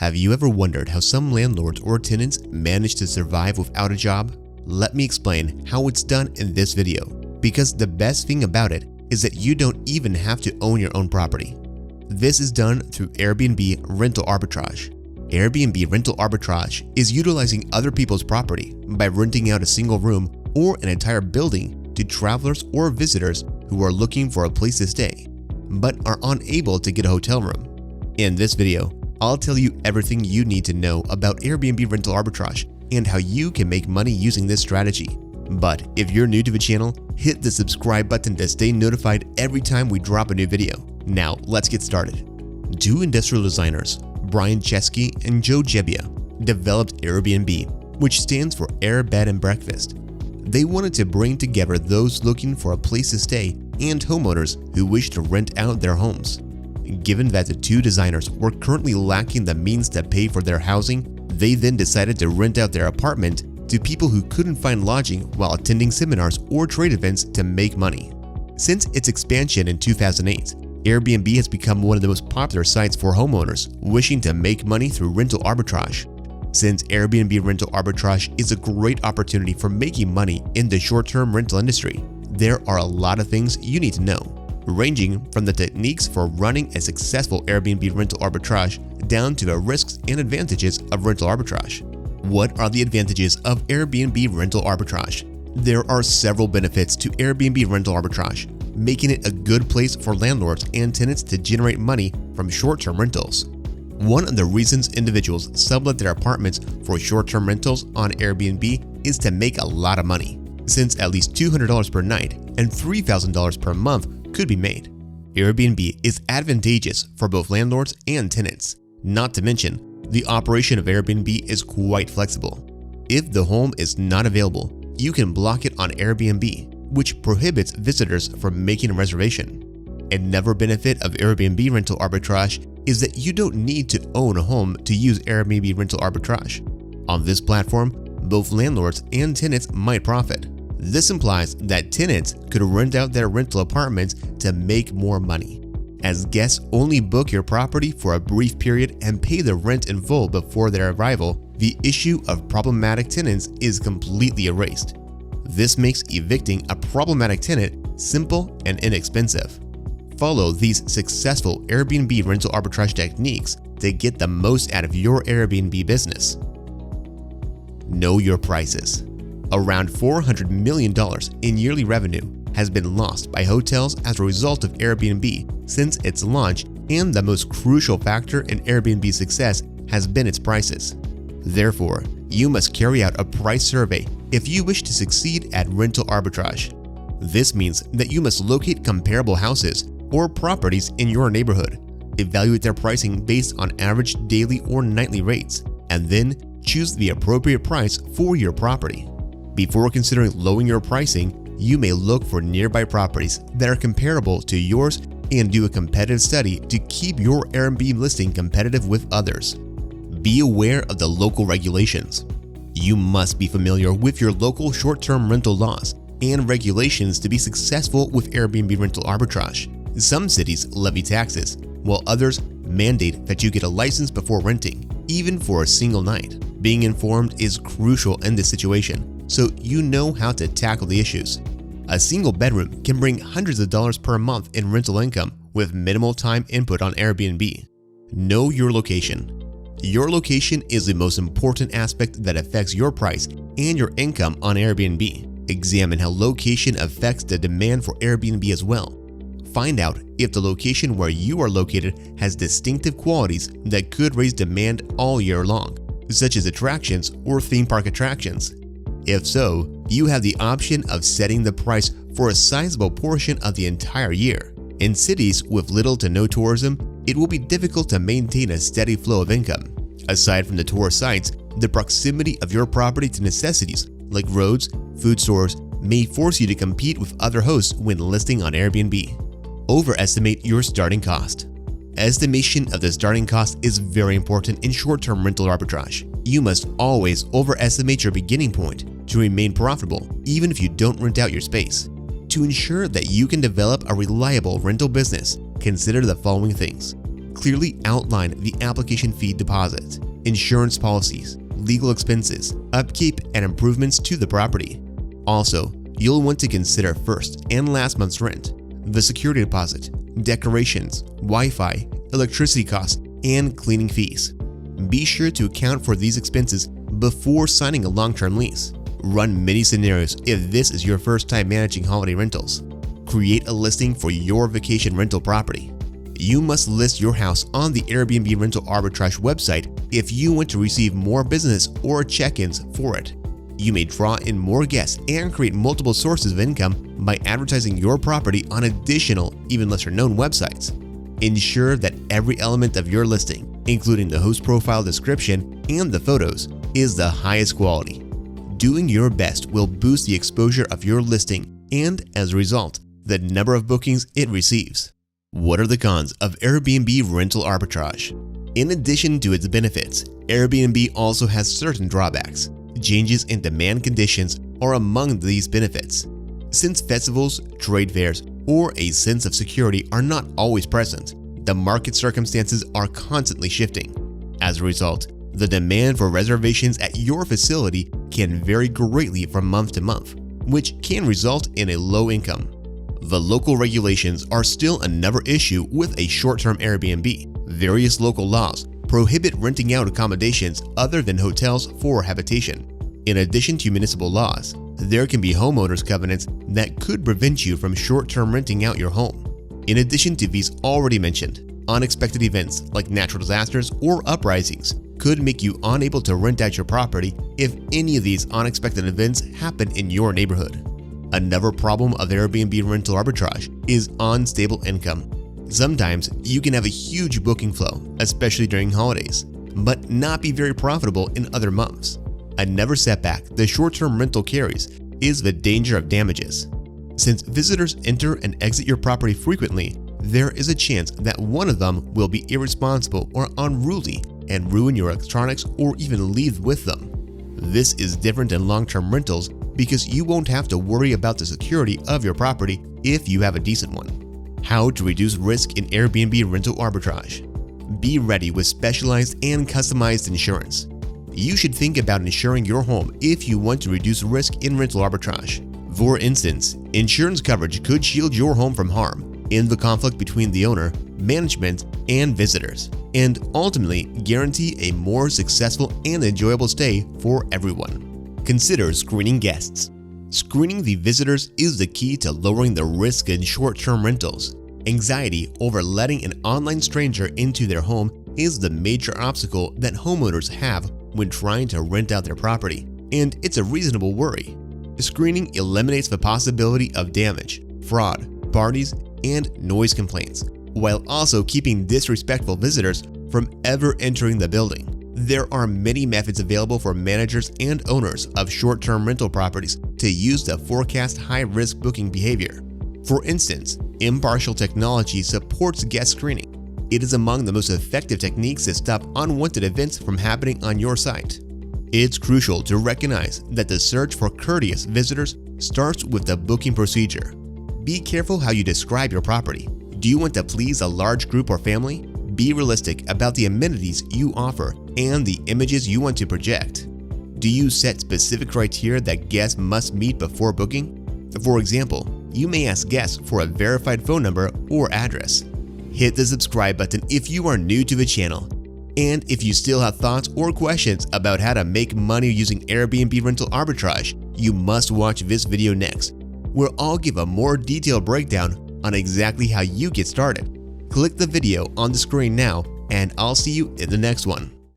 Have you ever wondered how some landlords or tenants manage to survive without a job? Let me explain how it's done in this video, because the best thing about it is that you don't even have to own your own property. This is done through Airbnb rental arbitrage. Airbnb rental arbitrage is utilizing other people's property by renting out a single room or an entire building to travelers or visitors who are looking for a place to stay, but are unable to get a hotel room. In this video, I'll tell you everything you need to know about Airbnb rental arbitrage and how you can make money using this strategy. But if you're new to the channel, hit the subscribe button to stay notified every time we drop a new video. Now, let's get started. Two industrial designers, Brian Chesky and Joe Gebbia, developed Airbnb, which stands for Air Bed and Breakfast. They wanted to bring together those looking for a place to stay and homeowners who wish to rent out their homes. Given that the two designers were currently lacking the means to pay for their housing, they then decided to rent out their apartment to people who couldn't find lodging while attending seminars or trade events to make money. Since its expansion in 2008, Airbnb has become one of the most popular sites for homeowners wishing to make money through rental arbitrage. Since Airbnb rental arbitrage is a great opportunity for making money in the short-term rental industry, there are a lot of things you need to know, ranging from the techniques for running a successful Airbnb rental arbitrage down to the risks and advantages of rental arbitrage. What are the advantages of Airbnb rental arbitrage? There are several benefits to Airbnb rental arbitrage, making it a good place for landlords and tenants to generate money from short-term rentals. One of the reasons individuals sublet their apartments for short-term rentals on Airbnb is to make a lot of money, since at least $200 per night and $3,000 per month could be made. Airbnb is advantageous for both landlords and tenants. Not to mention, the operation of Airbnb is quite flexible. If the home is not available, you can block it on Airbnb, which prohibits visitors from making a reservation. Another benefit of Airbnb rental arbitrage is that you don't need to own a home to use Airbnb rental arbitrage. On this platform, both landlords and tenants might profit. This implies that tenants could rent out their rental apartments to make more money, as guests only book your property for a brief period and pay the rent in full before their arrival. The issue of problematic tenants is completely erased. This makes evicting a problematic tenant simple and inexpensive. Follow these successful Airbnb rental arbitrage techniques to get the most out of your Airbnb business. Know your prices. Around $400 million in yearly revenue has been lost by hotels as a result of Airbnb since its launch, and the most crucial factor in Airbnb's success has been its prices. Therefore, you must carry out a price survey if you wish to succeed at rental arbitrage. This means that you must locate comparable houses or properties in your neighborhood, evaluate their pricing based on average daily or nightly rates, and then choose the appropriate price for your property. Before considering lowering your pricing, you may look for nearby properties that are comparable to yours and do a competitive study to keep your Airbnb listing competitive with others. Be aware of the local regulations. You must be familiar with your local short-term rental laws and regulations to be successful with Airbnb rental arbitrage. Some cities levy taxes, while others mandate that you get a license before renting, even for a single night. Being informed is crucial in this situation, so you know how to tackle the issues. A single bedroom can bring hundreds of dollars per month in rental income with minimal time input on Airbnb. Know your location. Your location is the most important aspect that affects your price and your income on Airbnb. Examine how location affects the demand for Airbnb as well. Find out if the location where you are located has distinctive qualities that could raise demand all year long, such as attractions or theme park attractions. If so, you have the option of setting the price for a sizable portion of the entire year. In cities with little to no tourism, it will be difficult to maintain a steady flow of income. Aside from the tourist sites, the proximity of your property to necessities like roads, food stores may force you to compete with other hosts when listing on Airbnb. Overestimate your starting cost. Estimation of the starting cost is very important in short-term rental arbitrage. You must always overestimate your beginning point to remain profitable, even if you don't rent out your space. To ensure that you can develop a reliable rental business, consider the following things. Clearly outline the application fee deposit, insurance policies, legal expenses, upkeep, and improvements to the property. Also, you'll want to consider first and last month's rent, the security deposit, decorations, Wi-Fi, electricity costs, and cleaning fees. Be sure to account for these expenses before signing a long-term lease. Run many scenarios if this is your first time managing holiday rentals. Create a listing for your vacation rental property. You must list your house on the Airbnb rental arbitrage website if you want to receive more business or check-ins for it. You may draw in more guests and create multiple sources of income by advertising your property on additional, even lesser-known websites. Ensure that every element of your listing, including the host profile description and the photos, is the highest quality. Doing your best will boost the exposure of your listing and, as a result, the number of bookings it receives. What are the cons of Airbnb rental arbitrage? In addition to its benefits, Airbnb also has certain drawbacks. Changes in demand conditions are among these benefits. Since festivals, trade fairs, or a sense of security are not always present, the market circumstances are constantly shifting. As a result, the demand for reservations at your facility can vary greatly from month to month, which can result in a low income. The local regulations are still another issue with a short-term Airbnb. Various local laws prohibit renting out accommodations other than hotels for habitation. In addition to municipal laws, there can be homeowners' covenants that could prevent you from short-term renting out your home. In addition to these already mentioned, unexpected events like natural disasters or uprisings could make you unable to rent out your property if any of these unexpected events happen in your neighborhood. Another problem of Airbnb rental arbitrage is unstable income. Sometimes you can have a huge booking flow, especially during holidays, but not be very profitable in other months. Another setback the short-term rental carries is the danger of damages. Since visitors enter and exit your property frequently, there is a chance that one of them will be irresponsible or unruly and ruin your electronics or even leave with them. This is different than long-term rentals because you won't have to worry about the security of your property if you have a decent one. How to reduce risk in Airbnb rental arbitrage. Be ready with specialized and customized insurance. You should think about insuring your home if you want to reduce risk in rental arbitrage. For instance, insurance coverage could shield your home from harm in the conflict between the owner, management, and visitors, and ultimately guarantee a more successful and enjoyable stay for everyone. Consider screening guests. Screening the visitors is the key to lowering the risk in short-term rentals. Anxiety over letting an online stranger into their home is the major obstacle that homeowners have when trying to rent out their property, and it's a reasonable worry. Screening eliminates the possibility of damage, fraud, parties, and noise complaints, while also keeping disrespectful visitors from ever entering the building. There are many methods available for managers and owners of short-term rental properties to use to forecast high-risk booking behavior. For instance, impartial technology supports guest screening. It is among the most effective techniques to stop unwanted events from happening on your site. It's crucial to recognize that the search for courteous visitors starts with the booking procedure. Be careful how you describe your property. Do you want to please a large group or family? Be realistic about the amenities you offer and the images you want to project. Do you set specific criteria that guests must meet before booking? For example, you may ask guests for a verified phone number or address. Hit the subscribe button if you are new to the channel. And if you still have thoughts or questions about how to make money using Airbnb rental arbitrage, you must watch this video next, where I'll give a more detailed breakdown on exactly how you get started. Click the video on the screen now, and I'll see you in the next one.